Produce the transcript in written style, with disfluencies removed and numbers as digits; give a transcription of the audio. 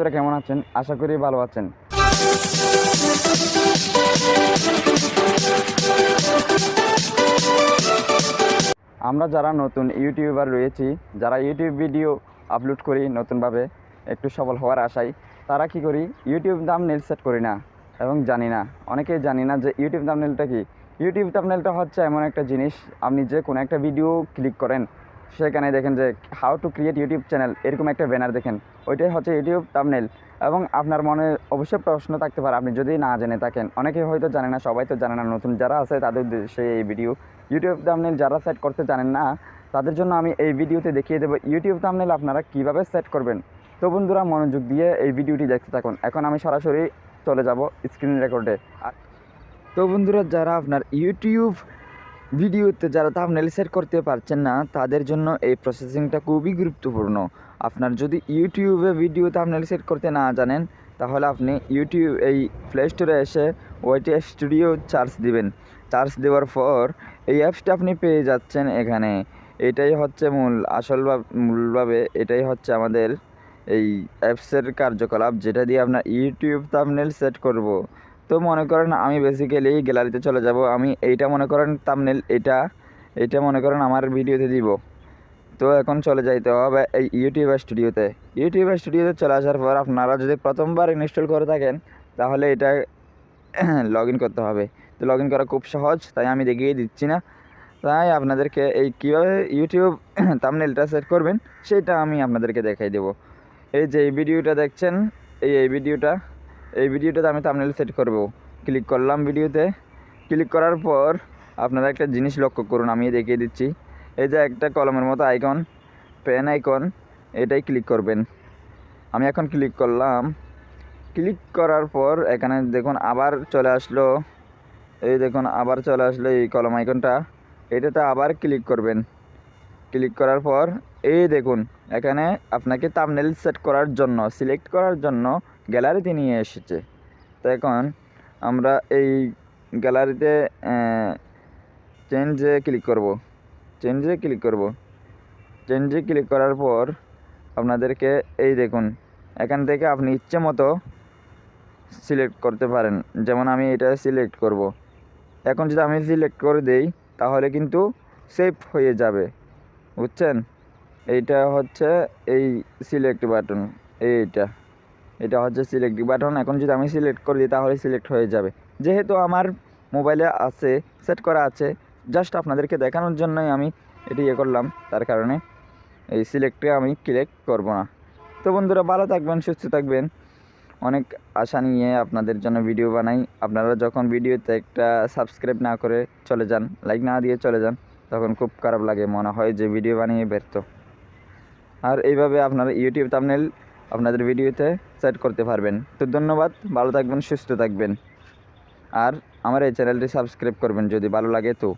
বন্ধুরা কেমন আছেন? আশা করি ভালো আছেন। আমরা যারা নতুন ইউটিউবার রয়েছি, যারা ইউটিউব ভিডিও আপলোড করি নতুনভাবে একটু সফল হওয়ার আশায়, তারা কি করি ইউটিউব থাম্বনেল সেট করি না এবং জানি না, অনেকেই জানি না যে ইউটিউব থাম্বনেলটা কি। ইউটিউব থাম্বনেলটা হচ্ছে এমন একটা জিনিস, আপনি যে কোনো একটা ভিডিও ক্লিক করেন, সেখানে দেখেন যে how to create YouTube channel, এরকম একটা ব্যানার দেখেন, ওইটাই হচ্ছে ইউটিউব থাম্বনেল। এবং আপনার মনে অবশ্যই প্রশ্ন থাকতে পারে, আপনি যদি না জেনে থাকেন, অনেকে হয়তো জানে না, সবাই তো জানে না, নতুন যারা আছে তাদের সেই এই ভিডিও ইউটিউব থাম্বনেল যারা সেট করতে জানেন না, তাদের জন্য আমি এই ভিডিওতে দেখিয়ে দেবো ইউটিউব থাম্বনেল আপনারা কীভাবে সেট করবেন। তো বন্ধুরা মনোযোগ দিয়ে এই ভিডিওটি দেখতে থাকুন। এখন আমি সরাসরি চলে যাব স্ক্রিন রেকর্ডে। তো বন্ধুরা, যারা আপনার ইউটিউব ভিডিওতে যারা থাম্বনেল সেট করতে পারছেন না, তাদের জন্য এই প্রসেসিংটা খুবই গুরুত্বপূর্ণ। আপনার যদি ইউটিউবে ভিডিও থাম্বনেল সেট করতে না জানেন, তাহলে আপনি ইউটিউব এই প্লে স্টোরে এসে ওয়াইটি স্টুডিও চার্জ দিবেন। চার্জ দেওয়ার পর এই অ্যাপসটা আপনি পেয়ে যাচ্ছেন এখানে। এটাই হচ্ছে মূলভাবে এটাই হচ্ছে আমাদের এই অ্যাপসের কার্যকলাপ, যেটা দিয়ে আপনার ইউটিউব থাম্বনেল সেট করব। তো মনে করেন আমি বেসিক্যালি গ্যালারিতে চলে যাব, আমি এইটা মনে করেন থাম্বনেল, এটা মনে করেন আমার ভিডিওতে দিব। তো এখন চলে যাইতে হবে এই ইউটিউব স্টুডিওতে। ইউটিউব স্টুডিওতে চলে আসার পর আপনারা যদি প্রথমবার ইনস্টল করে থাকেন, তাহলে এটা লগ ইন করতে হবে। তো লগ ইন করা খুব সহজ, তাই আমি দেখিয়ে দিচ্ছি না। তাই আপনাদেরকে এই কীভাবে ইউটিউব থাম্বনেলটা সেট করবেন সেটা আমি আপনাদেরকে দেখাই দেব। এই যে এই ভিডিওটা দেখছেন, এই ভিডিওটাতে আমি থাম্বনেল সেট করব। ক্লিক করলাম ভিডিওতে। ক্লিক করার পর আপনারা একটা জিনিস লক্ষ্য করুন, আমি দেখিয়ে দিচ্ছি। এই যে একটা কলমের মতো আইকন, পেন আইকন, এটাই ক্লিক করবেন। আমি এখন ক্লিক করলাম। ক্লিক করার পর এখানে দেখুন আবার চলে আসলো, এই দেখুন আবার চলে আসলো এই কলম আইকনটা, এটাতে আবার ক্লিক করবেন। ক্লিক করার পর এই দেখুন এখানে আপনাকে থাম্বনেল সেট করার জন্য, সিলেক্ট করার জন্য গ্যালারিতে নিয়ে এসেছে। তো এখন আমরা এই গ্যালারিতে চেঞ্জে ক্লিক করব। চেঞ্জে ক্লিক করার পর আপনাদেরকে এই দেখুন এখান থেকে আপনি ইচ্ছে মতো সিলেক্ট করতে পারেন। যেমন আমি এটা সিলেক্ট করব। এখন যদি আমি সিলেক্ট করে দেই, তাহলে কিন্তু সেভ হয়ে যাবে, বুঝছেন? এইটা হচ্ছে এই সিলেক্ট বাটন, এটা হচ্ছে সিলেক্ট বাটন। এখন যদি আমি সিলেক্ট করে দিই, তাহলে সিলেক্ট হয়ে যাবে। যেহেতু আমার মোবাইলে আছে, সেট করা আছে, জাস্ট আপনাদেরকে দেখানোর জন্যই আমি এটি করলাম, তার কারণে এই সিলেক্টে আমি ক্লিক করব না। তো বন্ধুরা ভালো থাকবেন, সুস্থ থাকবেন। অনেক আশা নিয়ে আপনাদের জন্য ভিডিও বানাই। আপনারা যখন ভিডিওতে একটা সাবস্ক্রাইব না করে চলে যান, লাইক না দিয়ে চলে যান, তখন খুব খারাপ লাগে, মনে হয় যে ভিডিও বানিয়ে ব্যর্থ। আর এইভাবে আপনারা ইউটিউব থাম্বনেল আপনাদের ভিডিওতে সেট করতে পারবেন। তো ধন্যবাদ, ভালো থাকবেন, সুস্থ থাকবেন। আর আমার এই চ্যানেলটি সাবস্ক্রাইব করবেন যদি ভালো লাগে তো।